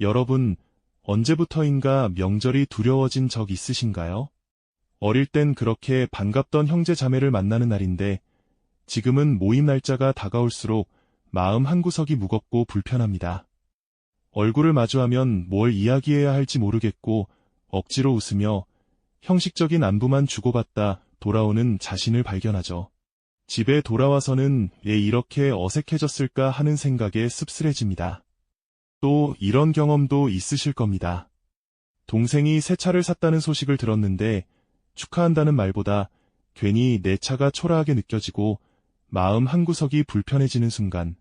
여러분, 언제부터인가 명절이 두려워진 적 있으신가요? 어릴 땐 그렇게 반갑던 형제 자매를 만나는 날인데 지금은 모임 날짜가 다가올수록 마음 한구석이 무겁고 불편합니다. 얼굴을 마주하면 뭘 이야기해야 할지 모르겠고 억지로 웃으며 형식적인 안부만 주고받다 돌아오는 자신을 발견하죠. 집에 돌아와서는 왜 이렇게 어색해졌을까 하는 생각에 씁쓸해집니다. 또 이런 경험도 있으실 겁니다. 동생이 새 차를 샀다는 소식을 들었는데 축하한다는 말보다 괜히 내 차가 초라하게 느껴지고 마음 한구석이 불편해지는 순간,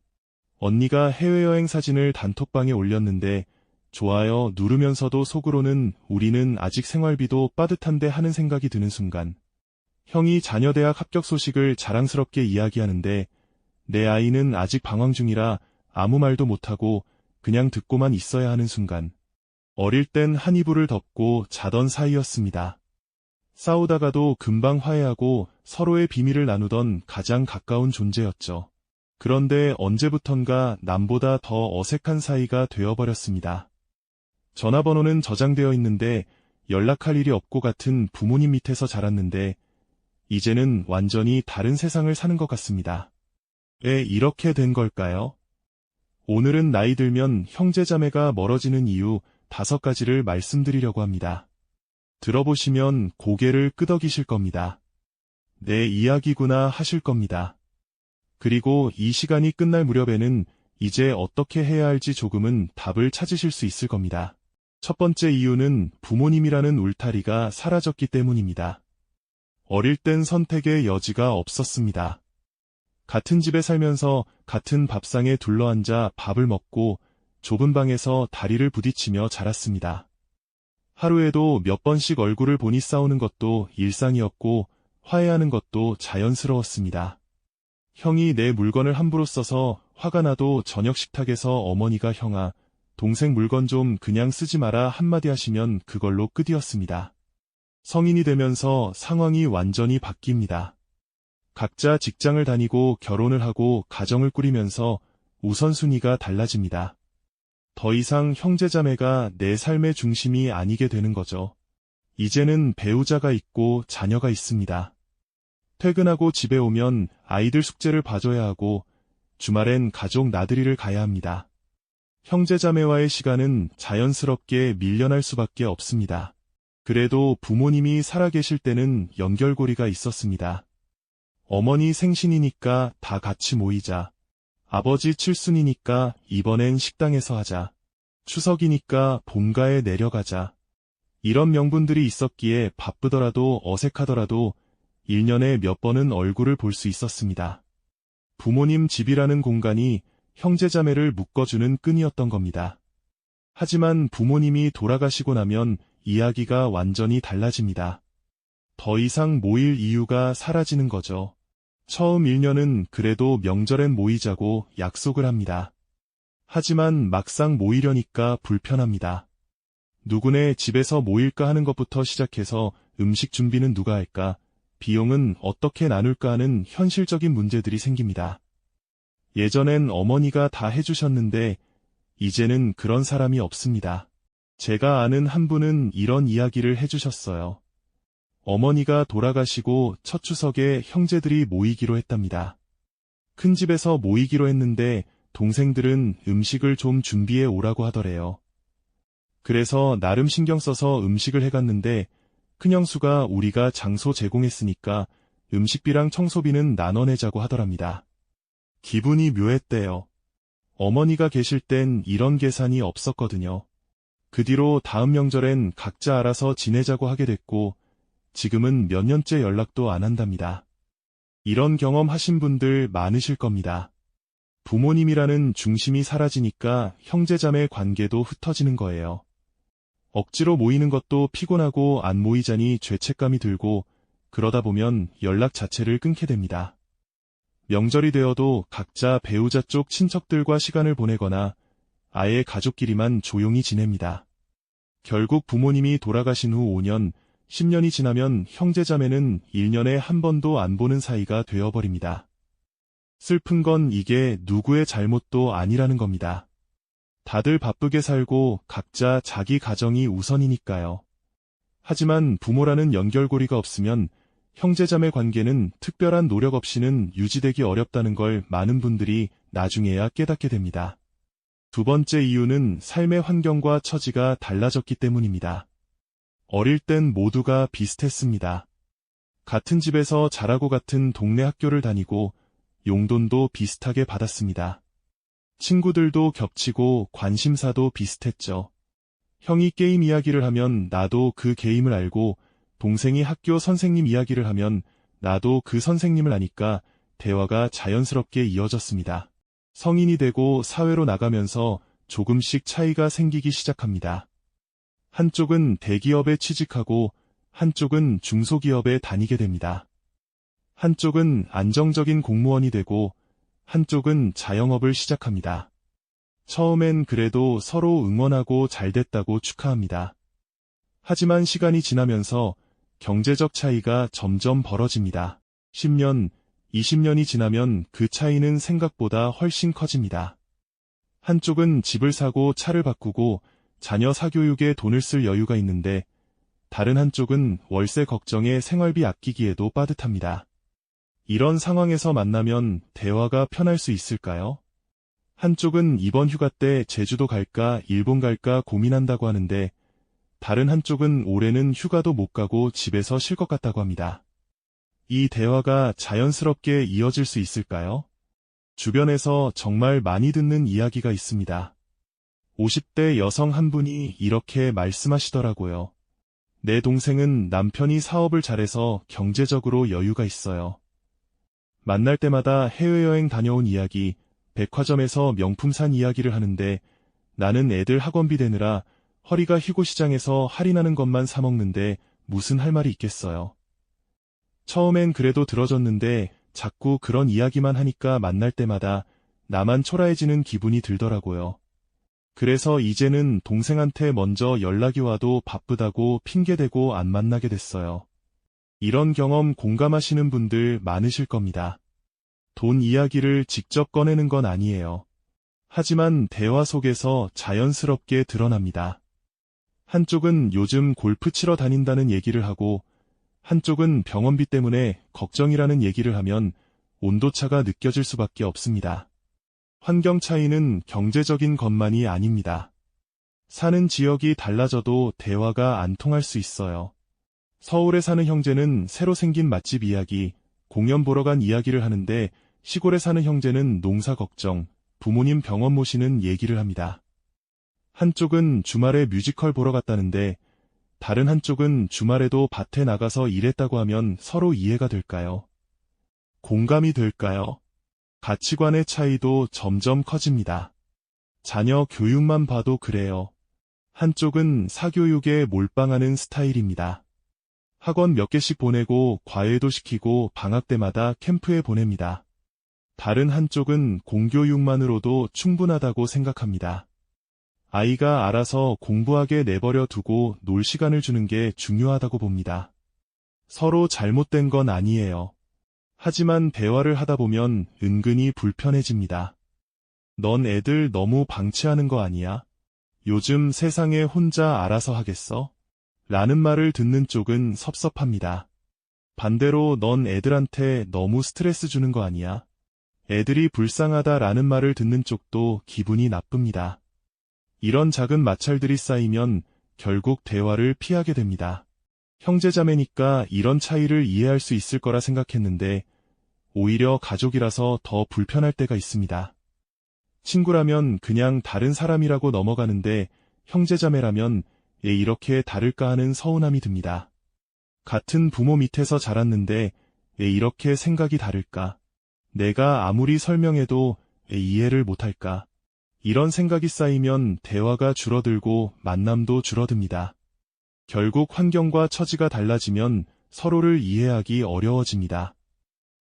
언니가 해외여행 사진을 단톡방에 올렸는데 좋아요 누르면서도 속으로는 우리는 아직 생활비도 빠듯한데 하는 생각이 드는 순간, 형이 자녀 대학 합격 소식을 자랑스럽게 이야기하는데 내 아이는 아직 방황 중이라 아무 말도 못하고 그냥 듣고만 있어야 하는 순간, 어릴 땐 한 이불을 덮고 자던 사이였습니다. 싸우다가도 금방 화해하고 서로의 비밀을 나누던 가장 가까운 존재였죠. 그런데 언제부턴가 남보다 더 어색한 사이가 되어버렸습니다. 전화번호는 저장되어 있는데 연락할 일이 없고 같은 부모님 밑에서 자랐는데 이제는 완전히 다른 세상을 사는 것 같습니다. 왜 이렇게 된 걸까요? 오늘은 나이 들면 형제자매가 멀어지는 이유 5가지를 말씀드리려고 합니다. 들어보시면 고개를 끄덕이실 겁니다. 내 이야기구나 하실 겁니다. 그리고 이 시간이 끝날 무렵에는 이제 어떻게 해야 할지 조금은 답을 찾으실 수 있을 겁니다. 첫 번째 이유는 부모님이라는 울타리가 사라졌기 때문입니다. 어릴 땐 선택의 여지가 없었습니다. 같은 집에 살면서 같은 밥상에 둘러앉아 밥을 먹고 좁은 방에서 다리를 부딪히며 자랐습니다. 하루에도 몇 번씩 얼굴을 보니 싸우는 것도 일상이었고 화해하는 것도 자연스러웠습니다. 형이 내 물건을 함부로 써서 화가 나도 저녁 식탁에서 어머니가 형아, 동생 물건 좀 그냥 쓰지 마라 한마디 하시면 그걸로 끝이었습니다. 성인이 되면서 상황이 완전히 바뀝니다. 각자 직장을 다니고 결혼을 하고 가정을 꾸리면서 우선순위가 달라집니다. 더 이상 형제자매가 내 삶의 중심이 아니게 되는 거죠. 이제는 배우자가 있고 자녀가 있습니다. 퇴근하고 집에 오면 아이들 숙제를 봐줘야 하고 주말엔 가족 나들이를 가야 합니다. 형제자매와의 시간은 자연스럽게 밀려날 수밖에 없습니다. 그래도 부모님이 살아계실 때는 연결고리가 있었습니다. 어머니 생신이니까 다 같이 모이자. 아버지 칠순이니까 이번엔 식당에서 하자. 추석이니까 본가에 내려가자. 이런 명분들이 있었기에 바쁘더라도 어색하더라도 1년에 몇 번은 얼굴을 볼 수 있었습니다. 부모님 집이라는 공간이 형제자매를 묶어주는 끈이었던 겁니다. 하지만 부모님이 돌아가시고 나면 이야기가 완전히 달라집니다. 더 이상 모일 이유가 사라지는 거죠. 처음 1년은 그래도 명절엔 모이자고 약속을 합니다. 하지만 막상 모이려니까 불편합니다. 누구네 집에서 모일까 하는 것부터 시작해서 음식 준비는 누가 할까, 비용은 어떻게 나눌까 하는 현실적인 문제들이 생깁니다. 예전엔 어머니가 다 해주셨는데 이제는 그런 사람이 없습니다. 제가 아는 한 분은 이런 이야기를 해주셨어요. 어머니가 돌아가시고 첫 추석에 형제들이 모이기로 했답니다. 큰 집에서 모이기로 했는데 동생들은 음식을 좀 준비해 오라고 하더래요. 그래서 나름 신경 써서 음식을 해갔는데 큰형수가 우리가 장소 제공했으니까 음식비랑 청소비는 나눠내자고 하더랍니다. 기분이 묘했대요. 어머니가 계실 땐 이런 계산이 없었거든요. 그 뒤로 다음 명절엔 각자 알아서 지내자고 하게 됐고 지금은 몇 년째 연락도 안 한답니다. 이런 경험 하신 분들 많으실 겁니다. 부모님이라는 중심이 사라지니까 형제자매 관계도 흩어지는 거예요. 억지로 모이는 것도 피곤하고 안 모이자니 죄책감이 들고 그러다 보면 연락 자체를 끊게 됩니다. 명절이 되어도 각자 배우자 쪽 친척들과 시간을 보내거나 아예 가족끼리만 조용히 지냅니다. 결국 부모님이 돌아가신 후 5년, 10년이 지나면 형제자매는 1년에 한 번도 안 보는 사이가 되어버립니다. 슬픈 건 이게 누구의 잘못도 아니라는 겁니다. 다들 바쁘게 살고 각자 자기 가정이 우선이니까요. 하지만 부모라는 연결고리가 없으면 형제자매 관계는 특별한 노력 없이는 유지되기 어렵다는 걸 많은 분들이 나중에야 깨닫게 됩니다. 두 번째 이유는 삶의 환경과 처지가 달라졌기 때문입니다. 어릴 땐 모두가 비슷했습니다. 같은 집에서 자라고 같은 동네 학교를 다니고 용돈도 비슷하게 받았습니다. 친구들도 겹치고 관심사도 비슷했죠. 형이 게임 이야기를 하면 나도 그 게임을 알고 동생이 학교 선생님 이야기를 하면 나도 그 선생님을 아니까 대화가 자연스럽게 이어졌습니다. 성인이 되고 사회로 나가면서 조금씩 차이가 생기기 시작합니다. 한쪽은 대기업에 취직하고 한쪽은 중소기업에 다니게 됩니다. 한쪽은 안정적인 공무원이 되고 한쪽은 자영업을 시작합니다. 처음엔 그래도 서로 응원하고 잘 됐다고 축하합니다. 하지만 시간이 지나면서 경제적 차이가 점점 벌어집니다. 10년, 20년이 지나면 그 차이는 생각보다 훨씬 커집니다. 한쪽은 집을 사고 차를 바꾸고 자녀 사교육에 돈을 쓸 여유가 있는데 다른 한쪽은 월세 걱정에 생활비 아끼기에도 빠듯합니다. 이런 상황에서 만나면 대화가 편할 수 있을까요? 한쪽은 이번 휴가 때 제주도 갈까 일본 갈까 고민한다고 하는데 다른 한쪽은 올해는 휴가도 못 가고 집에서 쉴 것 같다고 합니다. 이 대화가 자연스럽게 이어질 수 있을까요? 주변에서 정말 많이 듣는 이야기가 있습니다. 50대 여성 한 분이 이렇게 말씀하시더라고요. 내 동생은 남편이 사업을 잘해서 경제적으로 여유가 있어요. 만날 때마다 해외여행 다녀온 이야기, 백화점에서 명품 산 이야기를 하는데 나는 애들 학원비 대느라 허리가 휘고 시장에서 할인하는 것만 사 먹는데 무슨 할 말이 있겠어요. 처음엔 그래도 들어줬는데 자꾸 그런 이야기만 하니까 만날 때마다 나만 초라해지는 기분이 들더라고요. 그래서 이제는 동생한테 먼저 연락이 와도 바쁘다고 핑계대고 안 만나게 됐어요. 이런 경험 공감하시는 분들 많으실 겁니다. 돈 이야기를 직접 꺼내는 건 아니에요. 하지만 대화 속에서 자연스럽게 드러납니다. 한쪽은 요즘 골프 치러 다닌다는 얘기를 하고 한쪽은 병원비 때문에 걱정이라는 얘기를 하면 온도차가 느껴질 수밖에 없습니다. 환경 차이는 경제적인 것만이 아닙니다. 사는 지역이 달라져도 대화가 안 통할 수 있어요. 서울에 사는 형제는 새로 생긴 맛집 이야기, 공연 보러 간 이야기를 하는데 시골에 사는 형제는 농사 걱정, 부모님 병원 모시는 얘기를 합니다. 한쪽은 주말에 뮤지컬 보러 갔다는데 다른 한쪽은 주말에도 밭에 나가서 일했다고 하면 서로 이해가 될까요? 공감이 될까요? 가치관의 차이도 점점 커집니다. 자녀 교육만 봐도 그래요. 한쪽은 사교육에 몰빵하는 스타일입니다. 학원 몇 개씩 보내고 과외도 시키고 방학 때마다 캠프에 보냅니다. 다른 한쪽은 공교육만으로도 충분하다고 생각합니다. 아이가 알아서 공부하게 내버려 두고 놀 시간을 주는 게 중요하다고 봅니다. 서로 잘못된 건 아니에요. 하지만 대화를 하다 보면 은근히 불편해집니다. 넌 애들 너무 방치하는 거 아니야? 요즘 세상에 혼자 알아서 하겠어? 라는 말을 듣는 쪽은 섭섭합니다. 반대로 넌 애들한테 너무 스트레스 주는 거 아니야? 애들이 불쌍하다라는 말을 듣는 쪽도 기분이 나쁩니다. 이런 작은 마찰들이 쌓이면 결국 대화를 피하게 됩니다. 형제자매니까 이런 차이를 이해할 수 있을 거라 생각했는데 오히려 가족이라서 더 불편할 때가 있습니다. 친구라면 그냥 다른 사람이라고 넘어가는데 형제자매라면 왜 이렇게 다를까 하는 서운함이 듭니다. 같은 부모 밑에서 자랐는데 왜 이렇게 생각이 다를까? 내가 아무리 설명해도 왜 이해를 못할까? 이런 생각이 쌓이면 대화가 줄어들고 만남도 줄어듭니다. 결국 환경과 처지가 달라지면 서로를 이해하기 어려워집니다.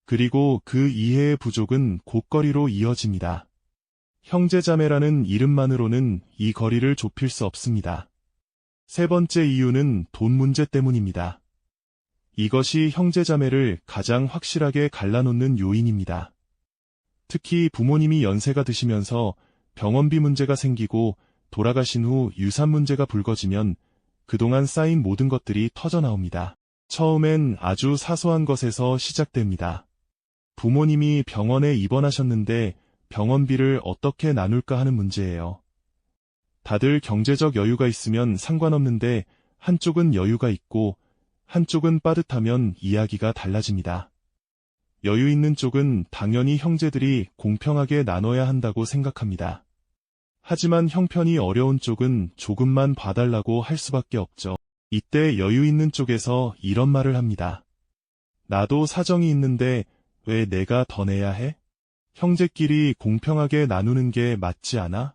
그리고 그 이해의 부족은 곧거리로 이어집니다. 형제자매라는 이름만으로는 이 거리를 좁힐 수 없습니다. 세 번째 이유는 돈 문제 때문입니다. 이것이 형제자매를 가장 확실하게 갈라놓는 요인입니다. 특히 부모님이 연세가 드시면서 병원비 문제가 생기고 돌아가신 후 유산 문제가 불거지면 그동안 쌓인 모든 것들이 터져 나옵니다. 처음엔 아주 사소한 것에서 시작됩니다. 부모님이 병원에 입원하셨는데 병원비를 어떻게 나눌까 하는 문제예요. 다들 경제적 여유가 있으면 상관없는데 한쪽은 여유가 있고 한쪽은 빠듯하면 이야기가 달라집니다. 여유 있는 쪽은 당연히 형제들이 공평하게 나눠야 한다고 생각합니다. 하지만 형편이 어려운 쪽은 조금만 봐달라고 할 수밖에 없죠. 이때 여유 있는 쪽에서 이런 말을 합니다. 나도 사정이 있는데 왜 내가 더 내야 해? 형제끼리 공평하게 나누는 게 맞지 않아?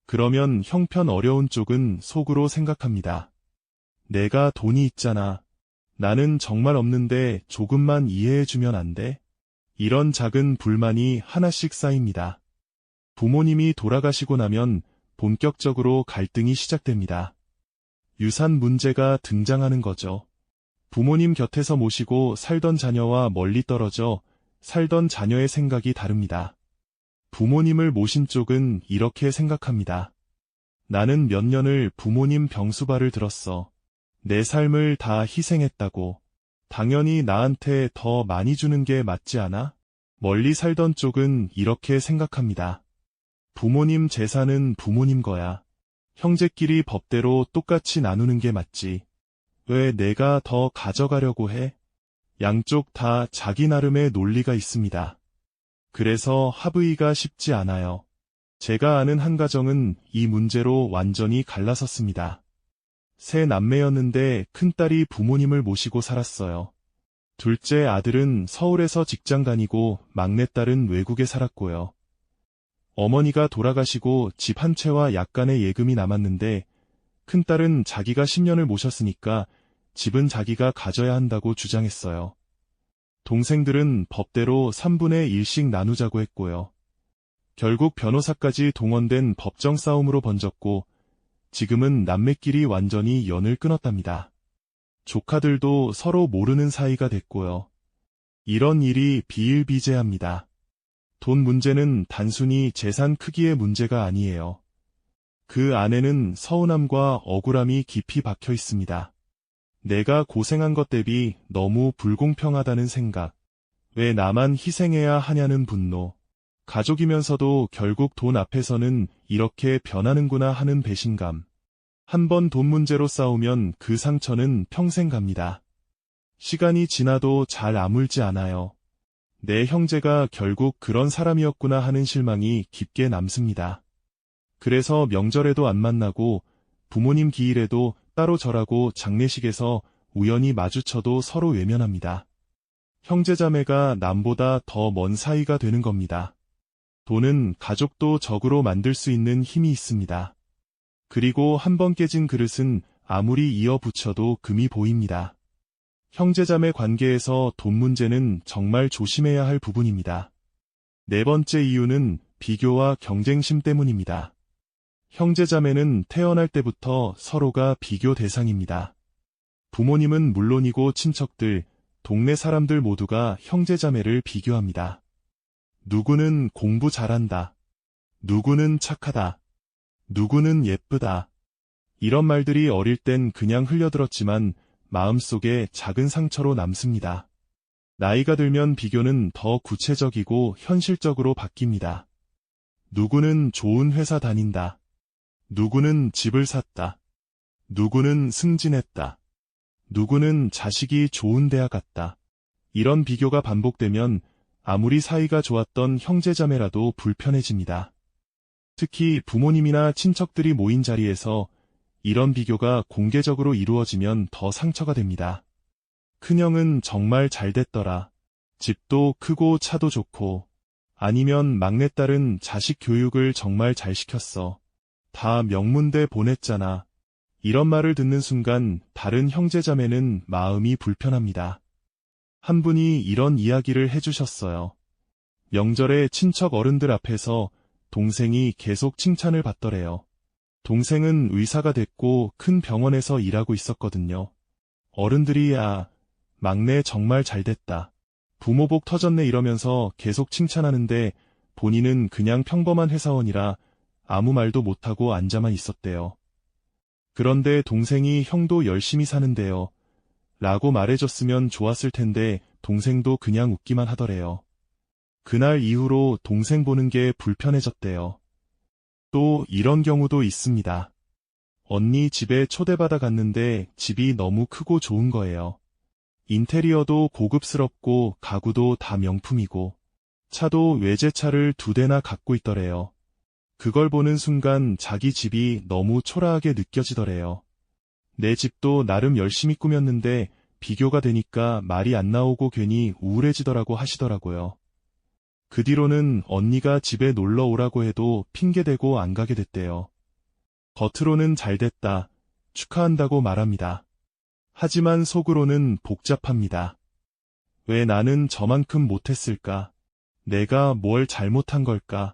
그러면 형편 어려운 쪽은 속으로 생각합니다. 내가 돈이 있잖아. 나는 정말 없는데 조금만 이해해주면 안 돼? 이런 작은 불만이 하나씩 쌓입니다. 부모님이 돌아가시고 나면 본격적으로 갈등이 시작됩니다. 유산 문제가 등장하는 거죠. 부모님 곁에서 모시고 살던 자녀와 멀리 떨어져 살던 자녀의 생각이 다릅니다. 부모님을 모신 쪽은 이렇게 생각합니다. 나는 몇 년을 부모님 병수발을 들었어. 내 삶을 다 희생했다고. 당연히 나한테 더 많이 주는 게 맞지 않아? 멀리 살던 쪽은 이렇게 생각합니다. 부모님 재산은 부모님 거야. 형제끼리 법대로 똑같이 나누는 게 맞지. 왜 내가 더 가져가려고 해? 양쪽 다 자기 나름의 논리가 있습니다. 그래서 합의가 쉽지 않아요. 제가 아는 한 가정은 이 문제로 완전히 갈라섰습니다. 세 남매였는데 큰딸이 부모님을 모시고 살았어요. 둘째 아들은 서울에서 직장 다니고 막내딸은 외국에 살았고요. 어머니가 돌아가시고 집 한 채와 약간의 예금이 남았는데 큰딸은 자기가 10년을 모셨으니까 집은 자기가 가져야 한다고 주장했어요. 동생들은 법대로 3분의 1씩 나누자고 했고요. 결국 변호사까지 동원된 법정 싸움으로 번졌고 지금은 남매끼리 완전히 연을 끊었답니다. 조카들도 서로 모르는 사이가 됐고요. 이런 일이 비일비재합니다. 돈 문제는 단순히 재산 크기의 문제가 아니에요. 그 안에는 서운함과 억울함이 깊이 박혀 있습니다. 내가 고생한 것 대비 너무 불공평하다는 생각, 왜 나만 희생해야 하냐는 분노, 가족이면서도 결국 돈 앞에서는 이렇게 변하는구나 하는 배신감. 한번 돈 문제로 싸우면 그 상처는 평생 갑니다. 시간이 지나도 잘 아물지 않아요. 내 형제가 결국 그런 사람이었구나 하는 실망이 깊게 남습니다. 그래서 명절에도 안 만나고 부모님 기일에도 따로 절하고 장례식에서 우연히 마주쳐도 서로 외면합니다. 형제자매가 남보다 더 먼 사이가 되는 겁니다. 돈은 가족도 적으로 만들 수 있는 힘이 있습니다. 그리고 한번 깨진 그릇은 아무리 이어붙여도 금이 보입니다. 형제자매 관계에서 돈 문제는 정말 조심해야 할 부분입니다. 네 번째 이유는 비교와 경쟁심 때문입니다. 형제자매는 태어날 때부터 서로가 비교 대상입니다. 부모님은 물론이고 친척들, 동네 사람들 모두가 형제자매를 비교합니다. 누구는 공부 잘한다. 누구는 착하다. 누구는 예쁘다. 이런 말들이 어릴 땐 그냥 흘려들었지만 마음속에 작은 상처로 남습니다. 나이가 들면 비교는 더 구체적이고 현실적으로 바뀝니다. 누구는 좋은 회사 다닌다. 누구는 집을 샀다. 누구는 승진했다. 누구는 자식이 좋은 대학 갔다. 이런 비교가 반복되면 아무리 사이가 좋았던 형제자매라도 불편해집니다. 특히 부모님이나 친척들이 모인 자리에서 이런 비교가 공개적으로 이루어지면 더 상처가 됩니다. 큰형은 정말 잘 됐더라. 집도 크고 차도 좋고. 아니면 막내딸은 자식 교육을 정말 잘 시켰어. 다 명문대 보냈잖아. 이런 말을 듣는 순간 다른 형제자매는 마음이 불편합니다. 한 분이 이런 이야기를 해주셨어요. 명절에 친척 어른들 앞에서 동생이 계속 칭찬을 받더래요. 동생은 의사가 됐고 큰 병원에서 일하고 있었거든요. 어른들이 야, 막내 정말 잘 됐다. 부모 복 터졌네 이러면서 계속 칭찬하는데 본인은 그냥 평범한 회사원이라 아무 말도 못하고 앉아만 있었대요. 그런데 동생이 형도 열심히 사는데요. 라고 말해줬으면 좋았을 텐데 동생도 그냥 웃기만 하더래요. 그날 이후로 동생 보는 게 불편해졌대요. 또 이런 경우도 있습니다. 언니 집에 초대받아 갔는데 집이 너무 크고 좋은 거예요. 인테리어도 고급스럽고 가구도 다 명품이고 차도 외제차를 2대나 갖고 있더래요. 그걸 보는 순간 자기 집이 너무 초라하게 느껴지더래요. 내 집도 나름 열심히 꾸몄는데 비교가 되니까 말이 안 나오고 괜히 우울해지더라고 하시더라고요. 그 뒤로는 언니가 집에 놀러 오라고 해도 핑계대고 안 가게 됐대요. 겉으로는 잘됐다, 축하한다고 말합니다. 하지만 속으로는 복잡합니다. 왜 나는 저만큼 못했을까? 내가 뭘 잘못한 걸까?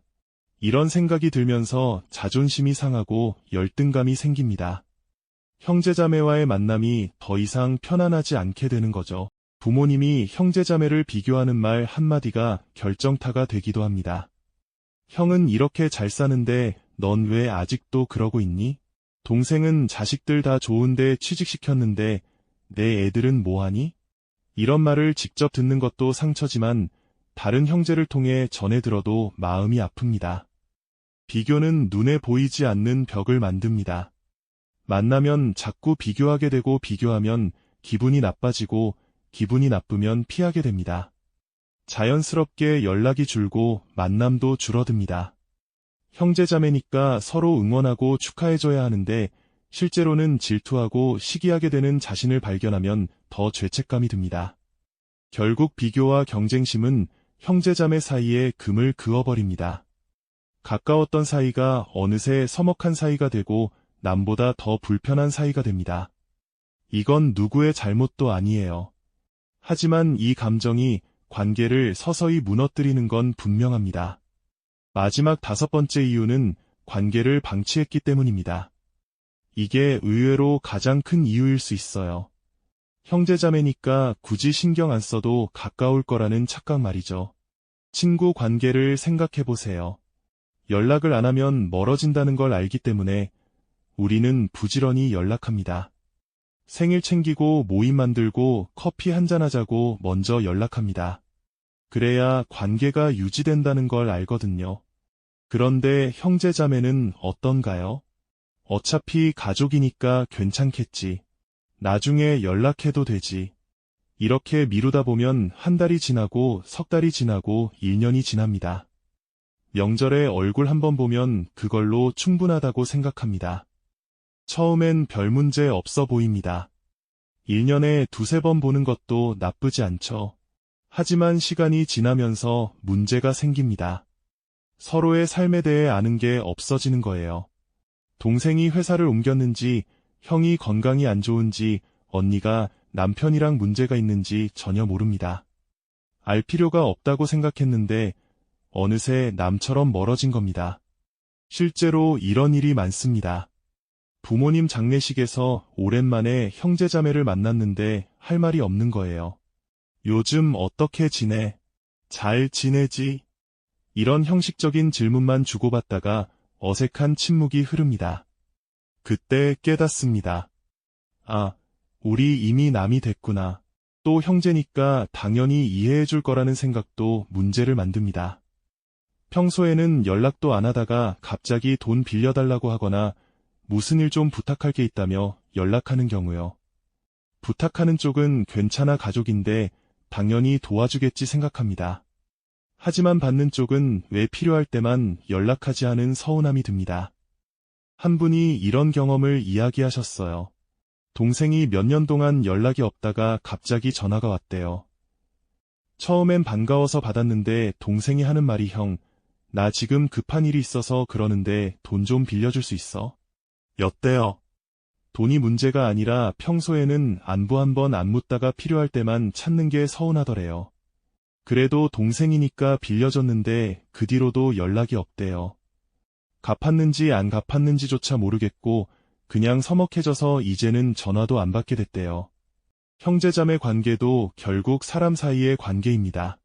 이런 생각이 들면서 자존심이 상하고 열등감이 생깁니다. 형제자매와의 만남이 더 이상 편안하지 않게 되는 거죠. 부모님이 형제자매를 비교하는 말 한마디가 결정타가 되기도 합니다. 형은 이렇게 잘 사는데 넌 왜 아직도 그러고 있니? 동생은 자식들 다 좋은데 취직시켰는데 내 애들은 뭐하니? 이런 말을 직접 듣는 것도 상처지만 다른 형제를 통해 전해 들어도 마음이 아픕니다. 비교는 눈에 보이지 않는 벽을 만듭니다. 만나면 자꾸 비교하게 되고 비교하면 기분이 나빠지고 기분이 나쁘면 피하게 됩니다. 자연스럽게 연락이 줄고 만남도 줄어듭니다. 형제자매니까 서로 응원하고 축하해줘야 하는데 실제로는 질투하고 시기하게 되는 자신을 발견하면 더 죄책감이 듭니다. 결국 비교와 경쟁심은 형제자매 사이에 금을 그어버립니다. 가까웠던 사이가 어느새 서먹한 사이가 되고 남보다 더 불편한 사이가 됩니다. 이건 누구의 잘못도 아니에요. 하지만 이 감정이 관계를 서서히 무너뜨리는 건 분명합니다. 마지막 5번째 이유는 관계를 방치했기 때문입니다. 이게 의외로 가장 큰 이유일 수 있어요. 형제자매니까 굳이 신경 안 써도 가까울 거라는 착각 말이죠. 친구 관계를 생각해보세요. 연락을 안 하면 멀어진다는 걸 알기 때문에 우리는 부지런히 연락합니다. 생일 챙기고 모임 만들고 커피 한잔하자고 먼저 연락합니다. 그래야 관계가 유지된다는 걸 알거든요. 그런데 형제자매는 어떤가요? 어차피 가족이니까 괜찮겠지. 나중에 연락해도 되지. 이렇게 미루다 보면 한 달이 지나고 석 달이 지나고 1년이 지납니다. 명절에 얼굴 한번 보면 그걸로 충분하다고 생각합니다. 처음엔 별 문제 없어 보입니다. 1년에 2-3번 보는 것도 나쁘지 않죠. 하지만 시간이 지나면서 문제가 생깁니다. 서로의 삶에 대해 아는 게 없어지는 거예요. 동생이 회사를 옮겼는지, 형이 건강이 안 좋은지, 언니가 남편이랑 문제가 있는지 전혀 모릅니다. 알 필요가 없다고 생각했는데 어느새 남처럼 멀어진 겁니다. 실제로 이런 일이 많습니다. 부모님 장례식에서 오랜만에 형제자매를 만났는데 할 말이 없는 거예요. 요즘 어떻게 지내? 잘 지내지? 이런 형식적인 질문만 주고받다가 어색한 침묵이 흐릅니다. 그때 깨닫습니다. 아, 우리 이미 남이 됐구나. 또 형제니까 당연히 이해해 줄 거라는 생각도 문제를 만듭니다. 평소에는 연락도 안 하다가 갑자기 돈 빌려달라고 하거나 무슨 일 좀 부탁할 게 있다며 연락하는 경우요. 부탁하는 쪽은 괜찮아 가족인데 당연히 도와주겠지 생각합니다. 하지만 받는 쪽은 왜 필요할 때만 연락하지 않은 서운함이 듭니다. 한 분이 이런 경험을 이야기하셨어요. 동생이 몇 년 동안 연락이 없다가 갑자기 전화가 왔대요. 처음엔 반가워서 받았는데 동생이 하는 말이 형, 나 지금 급한 일이 있어서 그러는데 돈 좀 빌려줄 수 있어? 였대요. 돈이 문제가 아니라 평소에는 안부 한번 안 묻다가 필요할 때만 찾는 게 서운하더래요. 그래도 동생이니까 빌려줬는데 그 뒤로도 연락이 없대요. 갚았는지 안 갚았는지조차 모르겠고 그냥 서먹해져서 이제는 전화도 안 받게 됐대요. 형제자매 관계도 결국 사람 사이의 관계입니다.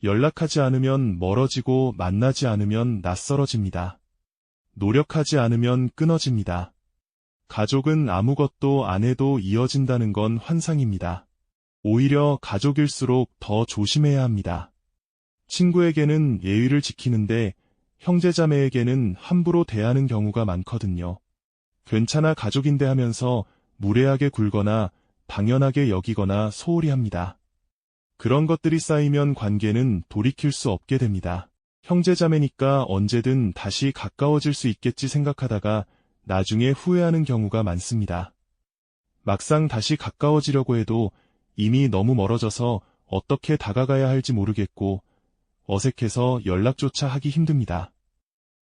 연락하지 않으면 멀어지고 만나지 않으면 낯설어집니다. 노력하지 않으면 끊어집니다. 가족은 아무것도 안 해도 이어진다는 건 환상입니다. 오히려 가족일수록 더 조심해야 합니다. 친구에게는 예의를 지키는데 형제자매에게는 함부로 대하는 경우가 많거든요. 괜찮아 가족인데 하면서 무례하게 굴거나 당연하게 여기거나 소홀히 합니다. 그런 것들이 쌓이면 관계는 돌이킬 수 없게 됩니다. 형제자매니까 언제든 다시 가까워질 수 있겠지 생각하다가 나중에 후회하는 경우가 많습니다. 막상 다시 가까워지려고 해도 이미 너무 멀어져서 어떻게 다가가야 할지 모르겠고 어색해서 연락조차 하기 힘듭니다.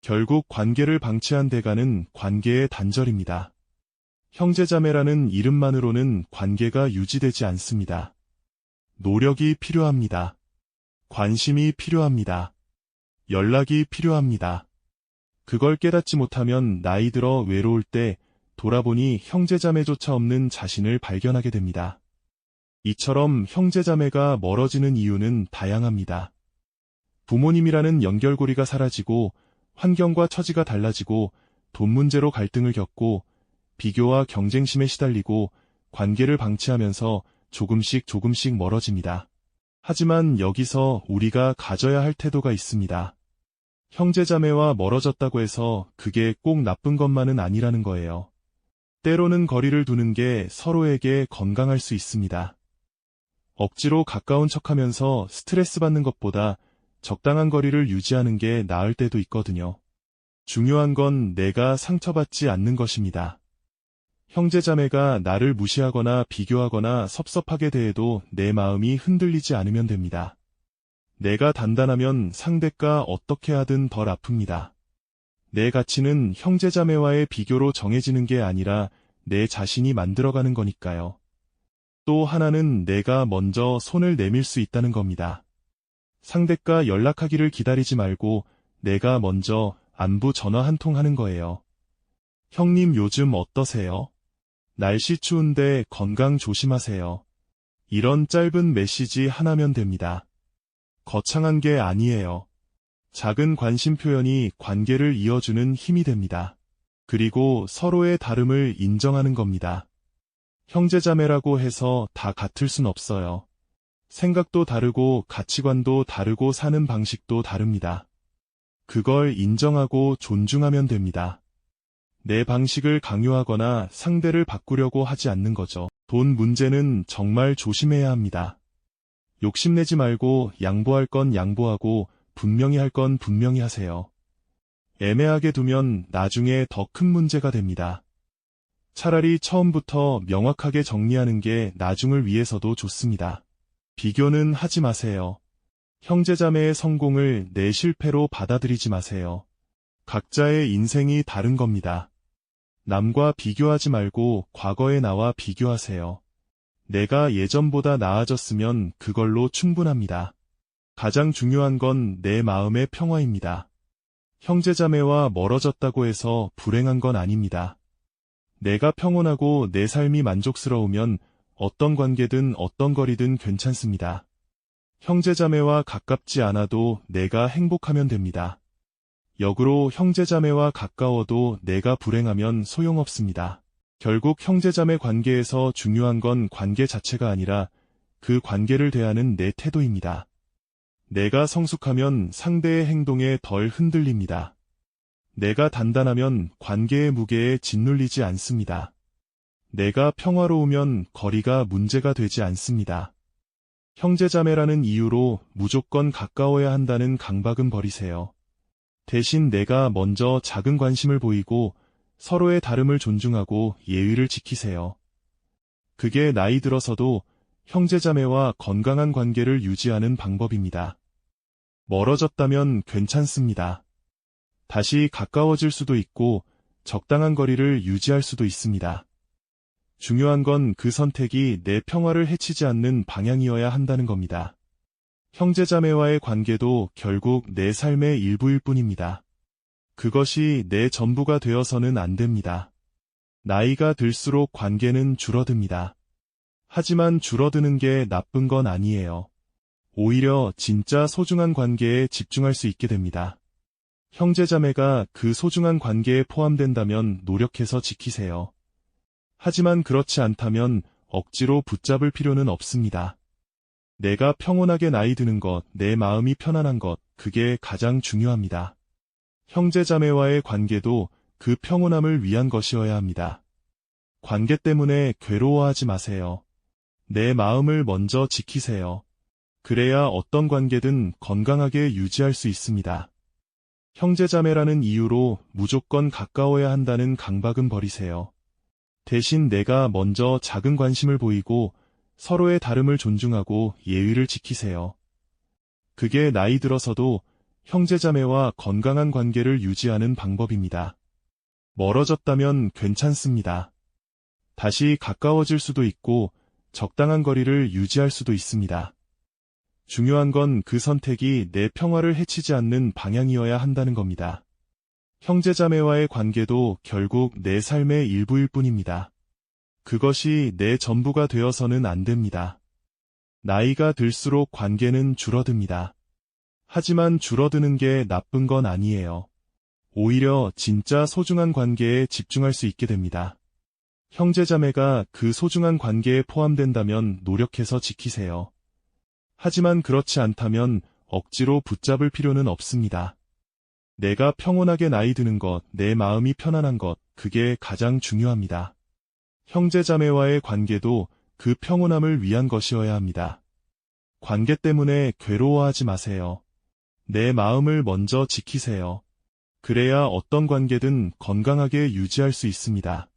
결국 관계를 방치한 대가는 관계의 단절입니다. 형제자매라는 이름만으로는 관계가 유지되지 않습니다. 노력이 필요합니다. 관심이 필요합니다. 연락이 필요합니다. 그걸 깨닫지 못하면 나이 들어 외로울 때 돌아보니 형제자매조차 없는 자신을 발견하게 됩니다. 이처럼 형제자매가 멀어지는 이유는 다양합니다. 부모님이라는 연결고리가 사라지고 환경과 처지가 달라지고 돈 문제로 갈등을 겪고 비교와 경쟁심에 시달리고 관계를 방치하면서 조금씩 멀어집니다. 하지만 여기서 우리가 가져야 할 태도가 있습니다. 형제자매와 멀어졌다고 해서 그게 꼭 나쁜 것만은 아니라는 거예요. 때로는 거리를 두는 게 서로에게 건강할 수 있습니다. 억지로 가까운 척하면서 스트레스 받는 것보다 적당한 거리를 유지하는 게 나을 때도 있거든요. 중요한 건 내가 상처받지 않는 것입니다. 형제자매가 나를 무시하거나 비교하거나 섭섭하게 대해도 내 마음이 흔들리지 않으면 됩니다. 내가 단단하면 상대가 어떻게 하든 덜 아픕니다. 내 가치는 형제자매와의 비교로 정해지는 게 아니라 내 자신이 만들어가는 거니까요. 또 하나는 내가 먼저 손을 내밀 수 있다는 겁니다. 상대가 연락하기를 기다리지 말고 내가 먼저 안부 전화 한 통 하는 거예요. 형님 요즘 어떠세요? 날씨 추운데 건강 조심하세요. 이런 짧은 메시지 하나면 됩니다. 거창한 게 아니에요. 작은 관심 표현이 관계를 이어주는 힘이 됩니다. 그리고 서로의 다름을 인정하는 겁니다. 형제자매라고 해서 다 같을 순 없어요. 생각도 다르고 가치관도 다르고 사는 방식도 다릅니다. 그걸 인정하고 존중하면 됩니다. 내 방식을 강요하거나 상대를 바꾸려고 하지 않는 거죠. 돈 문제는 정말 조심해야 합니다. 욕심내지 말고 양보할 건 양보하고 분명히 할 건 분명히 하세요. 애매하게 두면 나중에 더 큰 문제가 됩니다. 차라리 처음부터 명확하게 정리하는 게 나중을 위해서도 좋습니다. 비교는 하지 마세요. 형제자매의 성공을 내 실패로 받아들이지 마세요. 각자의 인생이 다른 겁니다. 남과 비교하지 말고 과거의 나와 비교하세요. 내가 예전보다 나아졌으면 그걸로 충분합니다. 가장 중요한 건 내 마음의 평화입니다. 형제자매와 멀어졌다고 해서 불행한 건 아닙니다. 내가 평온하고 내 삶이 만족스러우면 어떤 관계든 어떤 거리든 괜찮습니다. 형제자매와 가깝지 않아도 내가 행복하면 됩니다. 역으로 형제자매와 가까워도 내가 불행하면 소용없습니다. 결국 형제자매 관계에서 중요한 건 관계 자체가 아니라 그 관계를 대하는 내 태도입니다. 내가 성숙하면 상대의 행동에 덜 흔들립니다. 내가 단단하면 관계의 무게에 짓눌리지 않습니다. 내가 평화로우면 거리가 문제가 되지 않습니다. 형제자매라는 이유로 무조건 가까워야 한다는 강박은 버리세요. 대신 내가 먼저 작은 관심을 보이고 서로의 다름을 존중하고 예의를 지키세요. 그게 나이 들어서도 형제자매와 건강한 관계를 유지하는 방법입니다. 멀어졌다면 괜찮습니다. 다시 가까워질 수도 있고 적당한 거리를 유지할 수도 있습니다. 중요한 건 그 선택이 내 평화를 해치지 않는 방향이어야 한다는 겁니다. 형제자매와의 관계도 결국 내 삶의 일부일 뿐입니다. 그것이 내 전부가 되어서는 안 됩니다. 나이가 들수록 관계는 줄어듭니다. 하지만 줄어드는 게 나쁜 건 아니에요. 오히려 진짜 소중한 관계에 집중할 수 있게 됩니다. 형제자매가 그 소중한 관계에 포함된다면 노력해서 지키세요. 하지만 그렇지 않다면 억지로 붙잡을 필요는 없습니다. 내가 평온하게 나이 드는 것, 내 마음이 편안한 것, 그게 가장 중요합니다. 형제자매와의 관계도 그 평온함을 위한 것이어야 합니다. 관계 때문에 괴로워하지 마세요. 내 마음을 먼저 지키세요. 그래야 어떤 관계든 건강하게 유지할 수 있습니다. 형제자매라는 이유로 무조건 가까워야 한다는 강박은 버리세요. 대신 내가 먼저 작은 관심을 보이고 서로의 다름을 존중하고 예의를 지키세요. 그게 나이 들어서도 형제자매와 건강한 관계를 유지하는 방법입니다. 멀어졌다면 괜찮습니다. 다시 가까워질 수도 있고 적당한 거리를 유지할 수도 있습니다. 중요한 건 그 선택이 내 평화를 해치지 않는 방향이어야 한다는 겁니다. 형제자매와의 관계도 결국 내 삶의 일부일 뿐입니다. 그것이 내 전부가 되어서는 안 됩니다. 나이가 들수록 관계는 줄어듭니다. 하지만 줄어드는 게 나쁜 건 아니에요. 오히려 진짜 소중한 관계에 집중할 수 있게 됩니다. 형제자매가 그 소중한 관계에 포함된다면 노력해서 지키세요. 하지만 그렇지 않다면 억지로 붙잡을 필요는 없습니다. 내가 평온하게 나이 드는 것, 내 마음이 편안한 것, 그게 가장 중요합니다. 형제자매와의 관계도 그 평온함을 위한 것이어야 합니다. 관계 때문에 괴로워하지 마세요. 내 마음을 먼저 지키세요. 그래야 어떤 관계든 건강하게 유지할 수 있습니다.